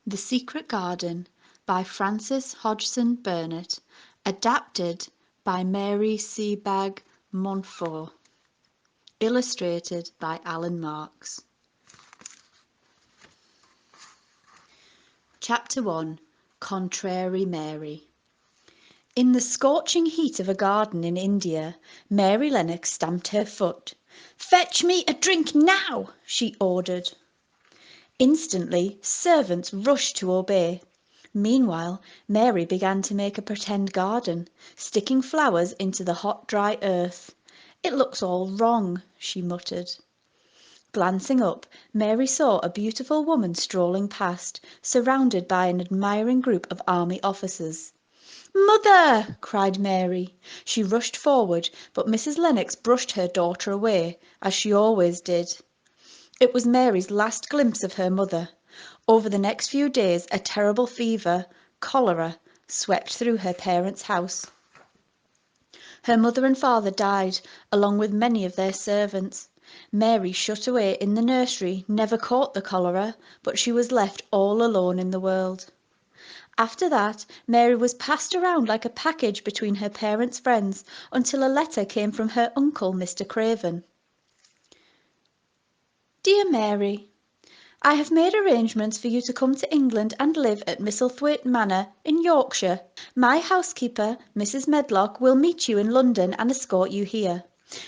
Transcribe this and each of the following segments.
The Secret Garden by Frances Hodgson Burnet, adapted by Mary Sebag Montfort, illustrated by Alan Marks. Chapter 1. Contrary Mary. In the scorching heat of a garden in India, Mary Lennox stamped her foot. "Fetch me a drink now!" she ordered. Instantly, servants rushed to obey. Meanwhile, Mary began to make a pretend garden, sticking flowers into the hot, dry earth. "It looks all wrong," she muttered. Glancing up, Mary saw a beautiful woman strolling past, surrounded by an admiring group of army officers. "Mother!" cried Mary. She rushed forward, but Mrs. Lennox brushed her daughter away, as she always did. It was Mary's last glimpse of her mother. Over the next few days a terrible fever, cholera, swept through her parents' house. Her mother and father died, along with many of their servants. Mary, shut away in the nursery, never caught the cholera, but she was left all alone in the world. After that, Mary was passed around like a package between her parents' friends until a letter came from her uncle, Mr. Craven. Dear Mary, I have made arrangements for you to come to England and live at Misselthwaite Manor in Yorkshire. My housekeeper, Mrs. Medlock, will meet you in London and escort you here.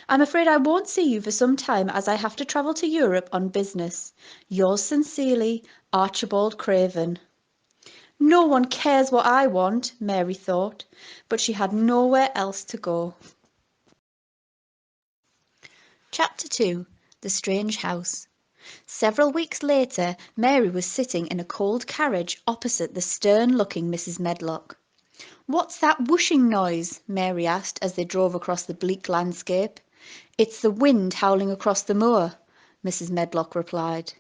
I'm afraid I won't see you for some time as I have to travel to Europe on business. Yours sincerely, Archibald Craven. No one cares what I want, Mary thought, but she had nowhere else to go. Chapter 2. The Strange House. Several weeks later, Mary was sitting in a cold carriage opposite the stern-looking Mrs. Medlock. "What's that whooshing noise?" Mary asked as they drove across the bleak landscape. "It's the wind howling across the moor," Mrs. Medlock replied.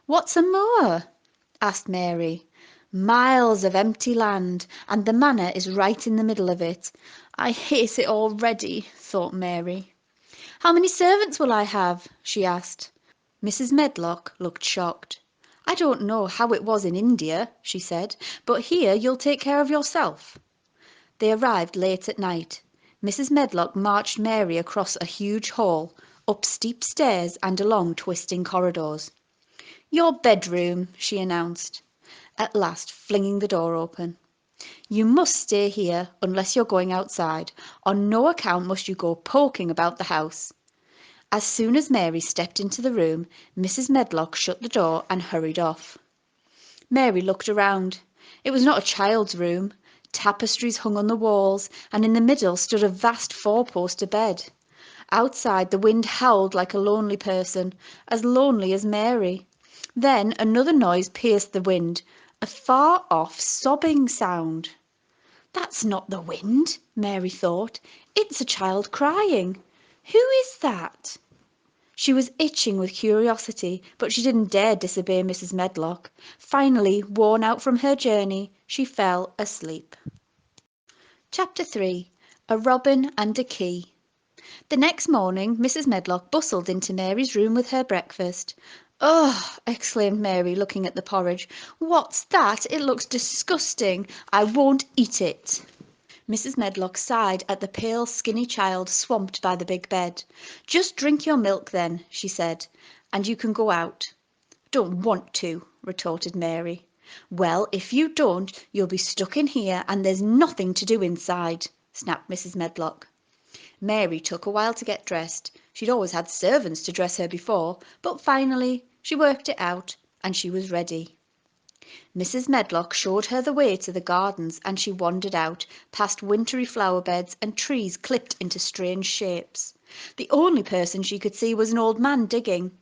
"What's a moor?" asked Mary. "Miles of empty land, and the manor is right in the middle of it. I hate it already," thought Mary. "How many servants will I have?" she asked. Mrs. Medlock looked shocked. "I don't know how it was in India," she said, "but here you'll take care of yourself." They arrived late at night. Mrs. Medlock marched Mary across a huge hall, up steep stairs and along twisting corridors. "Your bedroom," she announced, at last flinging the door open. "You must stay here unless you're going outside. On no account must you go poking about the house." As soon as Mary stepped into the room, Mrs. Medlock shut the door and hurried off. Mary looked around. It was not a child's room. Tapestries hung on the walls, and in the middle stood a vast four-poster bed. Outside, the wind howled like a lonely person, as lonely as Mary. Then another noise pierced the wind, a far-off sobbing sound. "That's not the wind," Mary thought. "It's a child crying. Who is that?" She was itching with curiosity, but she didn't dare disobey Mrs. Medlock. Finally, worn out from her journey, she fell asleep. Chapter 3. A Robin and a Key. The next morning, Mrs. Medlock bustled into Mary's room with her breakfast. "Ugh!" exclaimed Mary, looking at the porridge. "What's that? It looks disgusting. I won't eat it." Mrs. Medlock sighed at the pale, skinny child swamped by the big bed. "Just drink your milk then," she said, "and you can go out." "Don't want to," retorted Mary. "Well, if you don't, you'll be stuck in here, and there's nothing to do inside," snapped Mrs. Medlock. Mary took a while to get dressed. She'd always had servants to dress her before, but finally she worked it out, and she was ready. Mrs. Medlock showed her the way to the gardens, and she wandered out, past wintry flower beds and trees clipped into strange shapes. The only person she could see was an old man digging.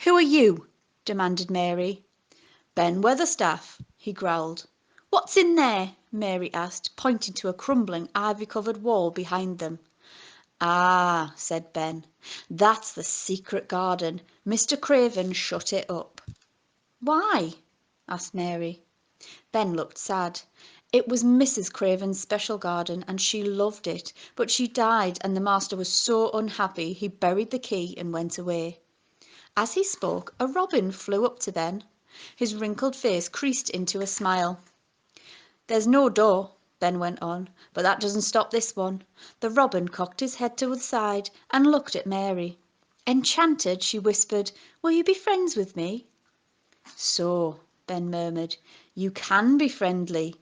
"Who are you?" demanded Mary. "Ben Weatherstaff," he growled. "What's in there?" Mary asked, pointing to a crumbling, ivy-covered wall behind them. "Ah," said Ben, "that's the secret garden. Mr. Craven shut it up." "Why?" asked Mary. Ben looked sad. It was Mrs. Craven's special garden, and she loved it, but she died, and the master was so unhappy he buried the key and went away. As he spoke, a robin flew up to Ben. His wrinkled face creased into a smile. "There's no door," Ben went on, "but that doesn't stop this one." The robin cocked his head to the side and looked at Mary. Enchanted, she whispered, "Will you be friends with me?" "So," Ben murmured, "you can be friendly.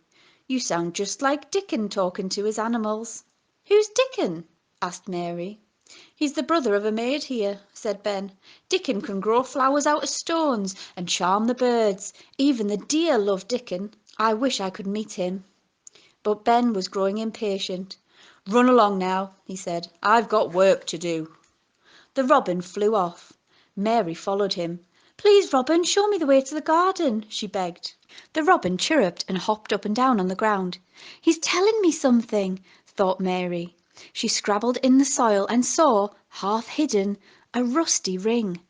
You sound just like Dickon talking to his animals." "Who's Dickon?" asked Mary. "He's the brother of a maid here," said Ben. "Dickon can grow flowers out of stones and charm the birds. Even the deer love Dickon. I wish I could meet him." But Ben was growing impatient. "Run along now," he said. "I've got work to do." The robin flew off. Mary followed him. "Please, Robin, show me the way to the garden," she begged. The robin chirruped and hopped up and down on the ground. "He's telling me something," thought Mary. She scrabbled in the soil and saw, half hidden, a rusty ring.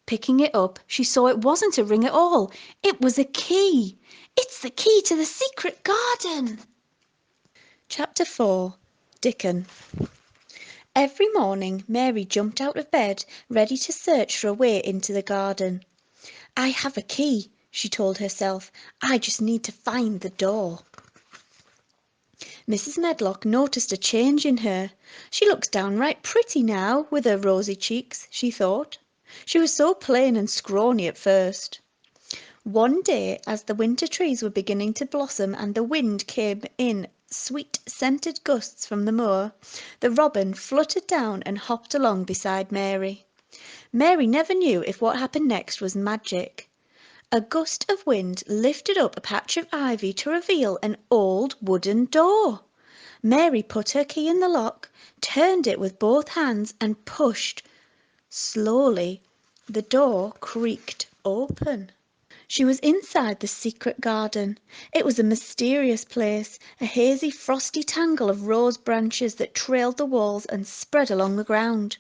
Picking it up, she saw it wasn't a ring at all. It was a key. "It's the key to the secret garden." Chapter 4. Dickon. Every morning Mary jumped out of bed, ready to search for a way into the garden. "I have a key," she told herself. "I just need to find the door." Mrs. Medlock noticed a change in her. "She looks downright pretty now, with her rosy cheeks," she thought. She was so plain and scrawny at first. One day, as the winter trees were beginning to blossom and the wind came in sweet scented gusts from the moor, the robin fluttered down and hopped along beside Mary. Mary never knew if what happened next was magic. A gust of wind lifted up a patch of ivy to reveal an old wooden door. Mary put her key in the lock, turned it with both hands and pushed. Slowly, the door creaked open. She was inside the secret garden. It was a mysterious place, a hazy, frosty tangle of rose branches that trailed the walls and spread along the ground.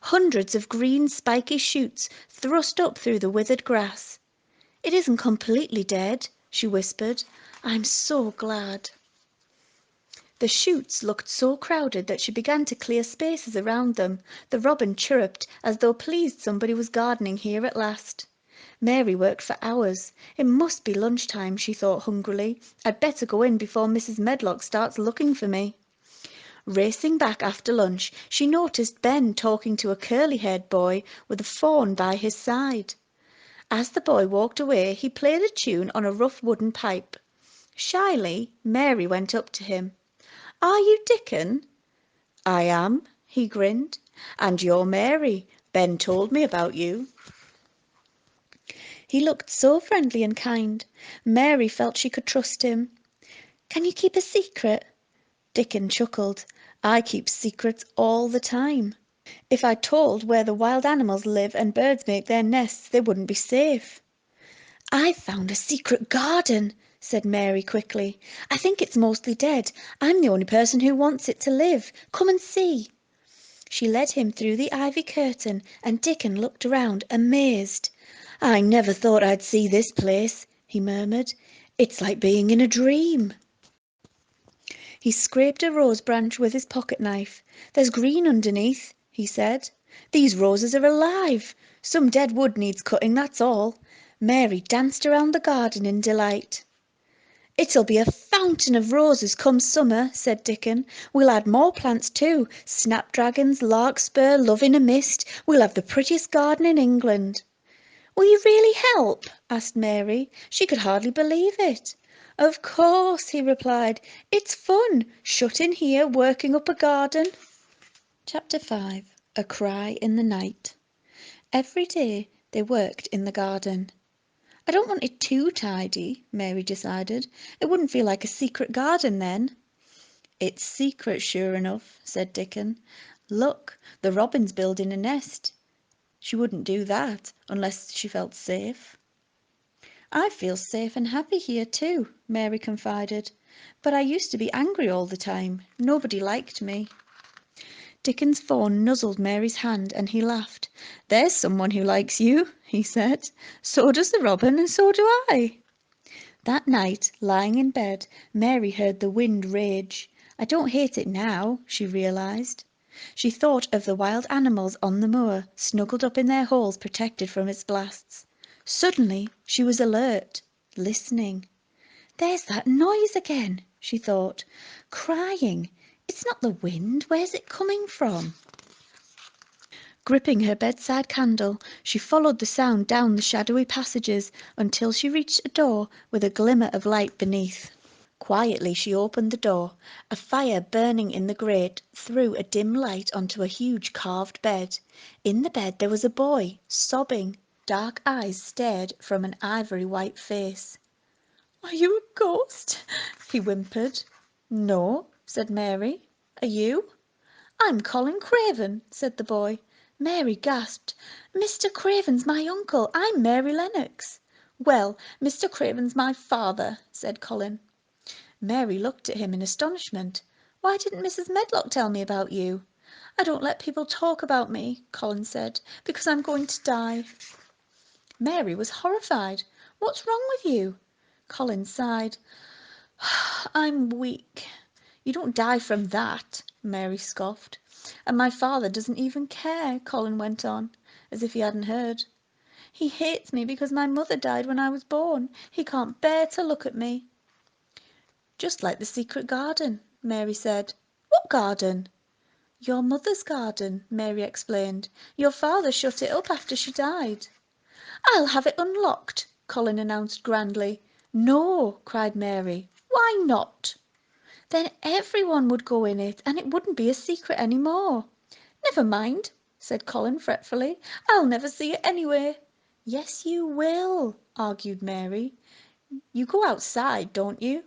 Hundreds of green, spiky shoots thrust up through the withered grass. "It isn't completely dead," she whispered. "I'm so glad." The shoots looked so crowded that she began to clear spaces around them. The robin chirruped as though pleased somebody was gardening here at last. Mary worked for hours. "It must be lunchtime," she thought hungrily. "I'd better go in before Mrs. Medlock starts looking for me." Racing back after lunch, she noticed Ben talking to a curly-haired boy with a fawn by his side. As the boy walked away, he played a tune on a rough wooden pipe. Shyly, Mary went up to him. "Are you Dickon?" "I am," he grinned. "And you're Mary. Ben told me about you." He looked so friendly and kind. Mary felt she could trust him. "Can you keep a secret?" Dickon chuckled. "I keep secrets all the time. If I told where the wild animals live and birds make their nests, they wouldn't be safe." "I've found a secret garden," said Mary quickly. "I think it's mostly dead. I'm the only person who wants it to live. Come and see." She led him through the ivy curtain, and Dickon looked around, amazed. "I never thought I'd see this place," he murmured. "It's like being in a dream." He scraped a rose branch with his pocket knife. "There's green underneath," he said. "These roses are alive. Some dead wood needs cutting, that's all." Mary danced around the garden in delight. "It'll be a fountain of roses come summer," said Dickon. "We'll add more plants too. Snapdragons, larkspur, love in a mist. We'll have the prettiest garden in England." "Will you really help?" asked Mary. She could hardly believe it. "Of course," he replied. "It's fun, shut in here working up a garden." Chapter 5. A Cry in the Night. Every day they worked in the garden. "I don't want it too tidy," Mary decided. "It wouldn't feel like a secret garden then." "It's secret, sure enough," said Dickon. "Look, the robin's building a nest. She wouldn't do that unless she felt safe." "I feel safe and happy here too," Mary confided. "But I used to be angry all the time. Nobody liked me." Dickon's fawn nuzzled Mary's hand and he laughed. "There's someone who likes you," he said. "So does the robin and so do I." That night, lying in bed, Mary heard the wind rage. "I don't hate it now," she realised. She thought of the wild animals on the moor, snuggled up in their holes protected from its blasts. Suddenly she was alert, listening. "There's that noise again," she thought. "Crying. It's not the wind. Where's it coming from?" Gripping her bedside candle, she followed the sound down the shadowy passages until she reached a door with a glimmer of light beneath. Quietly she opened the door. A fire burning in the grate threw a dim light onto a huge carved bed. In the bed there was a boy, sobbing. Dark eyes stared from an ivory white face. "Are you a ghost?" he whimpered. "No," said Mary. "Are you?" "I'm Colin Craven," said the boy. Mary gasped. "Mr. Craven's my uncle. I'm Mary Lennox." "Well, Mr. Craven's my father," said Colin. Mary looked at him in astonishment. "Why didn't Mrs. Medlock tell me about you?" "I don't let people talk about me," Colin said, "because I'm going to die." Mary was horrified. "What's wrong with you?" Colin sighed. "I'm weak." "You don't die from that," Mary scoffed. "And my father doesn't even care," Colin went on, as if he hadn't heard. "He hates me because my mother died when I was born. He can't bear to look at me." "Just like the secret garden," Mary said. "What garden?" "Your mother's garden," Mary explained. "Your father shut it up after she died." "I'll have it unlocked," Colin announced grandly. "No," cried Mary. "Why not?" "Then everyone would go in it, and it wouldn't be a secret any more." "Never mind," said Colin fretfully. "I'll never see it anyway." "Yes, you will," argued Mary. "You go outside, don't you?"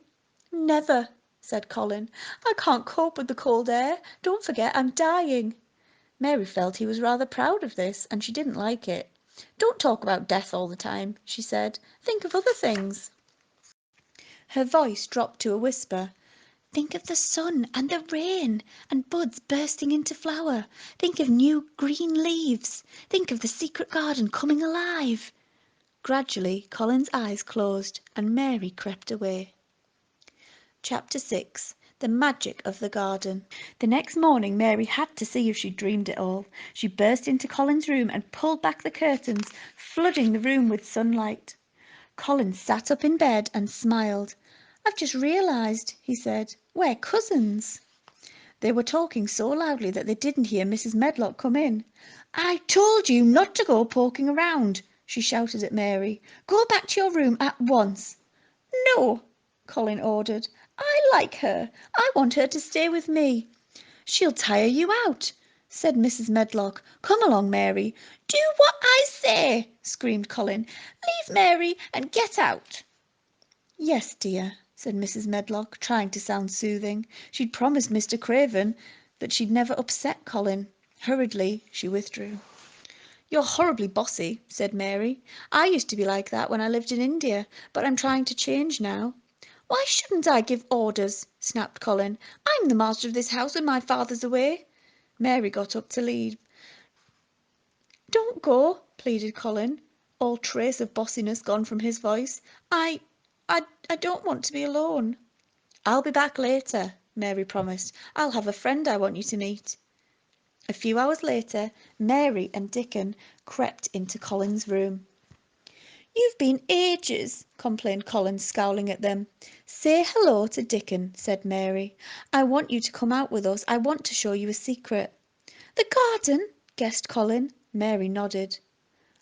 "Never," said Colin. "I can't cope with the cold air. Don't forget I'm dying." Mary felt he was rather proud of this, and she didn't like it. "Don't talk about death all the time," she said. "Think of other things." Her voice dropped to a whisper. "Think of the sun and the rain and buds bursting into flower. Think of new green leaves. Think of the secret garden coming alive." Gradually Colin's eyes closed and Mary crept away. Chapter 6. The Magic of the Garden. The next morning Mary had to see if she'd dreamed it all. She burst into Colin's room and pulled back the curtains, flooding the room with sunlight. Colin sat up in bed and smiled. "I've just realised," he said, "we're cousins." They were talking so loudly that they didn't hear Mrs. Medlock come in. "I told you not to go poking around," she shouted at Mary. "Go back to your room at once." "No," Colin ordered. "I like her. I want her to stay with me." "She'll tire you out," said Mrs. Medlock. "Come along, Mary." "Do what I say," screamed Colin. "Leave Mary and get out." "Yes, dear," said Mrs. Medlock, trying to sound soothing. She'd promised Mr. Craven that she'd never upset Colin. Hurriedly she withdrew. "You're horribly bossy," said Mary. "I used to be like that when I lived in India, but I'm trying to change now." "Why shouldn't I give orders?" snapped Colin. "I'm the master of this house when my father's away." Mary got up to leave. "Don't go," pleaded Colin, all trace of bossiness gone from his voice. I don't want to be alone." "I'll be back later," Mary promised. "I'll have a friend I want you to meet." A few hours later, Mary and Dickon crept into Colin's room. "You've been ages," complained Colin, scowling at them. "Say hello to Dickon," said Mary. "I want you to come out with us. I want to show you a secret." "The garden?" guessed Colin. Mary nodded.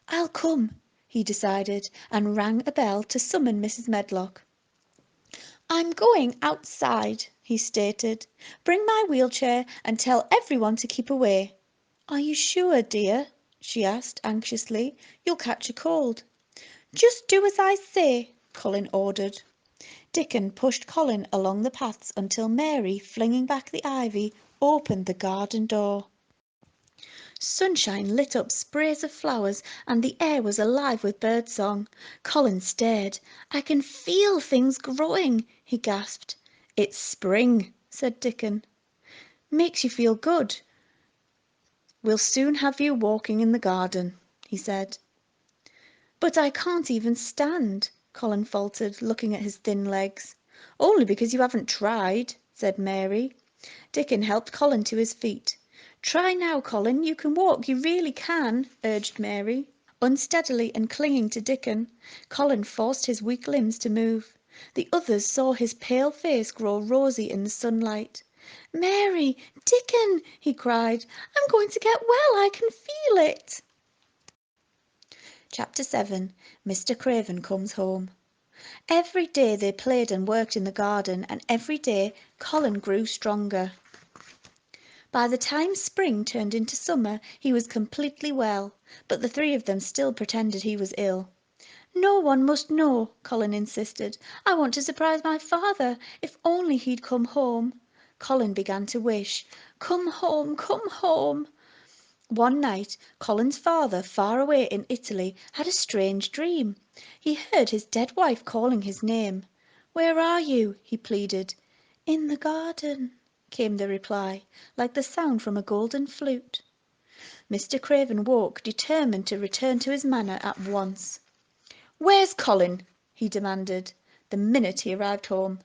"I'll come," he decided, and rang a bell to summon Mrs. Medlock. "I'm going outside," he stated. "Bring my wheelchair and tell everyone to keep away." "Are you sure, dear?" she asked anxiously. "You'll catch a cold." "Just do as I say," Colin ordered. Dickon pushed Colin along the paths until Mary, flinging back the ivy, opened the garden door. Sunshine lit up sprays of flowers and the air was alive with birdsong. Colin stared. "I can feel things growing," he gasped. "It's spring," said Dickon. "Makes you feel good." "We'll soon have you walking in the garden," he said. "But I can't even stand," Colin faltered, looking at his thin legs. "Only because you haven't tried," said Mary. Dickon helped Colin to his feet. "Try now, Colin. You can walk. You really can," urged Mary. Unsteadily and clinging to Dickon, Colin forced his weak limbs to move. The others saw his pale face grow rosy in the sunlight. "Mary! Dickon!" he cried. "I'm going to get well, I can feel it." Chapter 7. Mr. Craven Comes Home. Every day they played and worked in the garden, and every day Colin grew stronger. By the time spring turned into summer, he was completely well, but the three of them still pretended he was ill. "No one must know," Colin insisted. "I want to surprise my father. If only he'd come home." Colin began to wish. "Come home, come home." One night, Colin's father, far away in Italy, had a strange dream. He heard his dead wife calling his name. "Where are you?" he pleaded. "In the garden," came the reply, like the sound from a golden flute. Mr. Craven woke, determined to return to his manor at once. "Where's Colin?" he demanded, the minute he arrived home.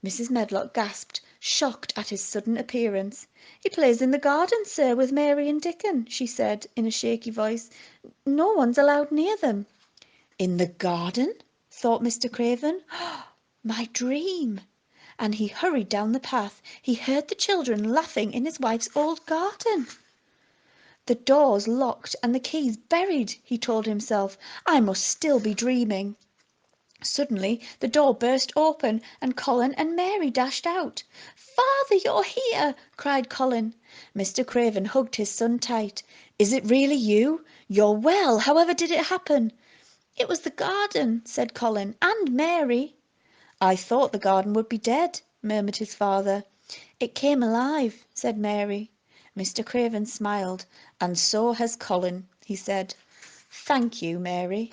Mrs. Medlock gasped, shocked at his sudden appearance. "He plays in the garden, sir, with Mary and Dickon," she said in a shaky voice. "No one's allowed near them." "In the garden?" thought Mr. Craven. "My dream!" And he hurried down the path. He heard the children laughing in his wife's old garden. "The door's locked and the keys buried," he told himself. "I must still be dreaming." Suddenly the door burst open and Colin and Mary dashed out. "Father, you're here!" cried Colin. Mr. Craven hugged his son tight. "Is it really you? You're well. However did it happen?" "It was the garden," said Colin, "and Mary." "I thought the garden would be dead," murmured his father. "It came alive," said Mary. Mr. Craven smiled. "And so has Colin," he said. "Thank you, Mary."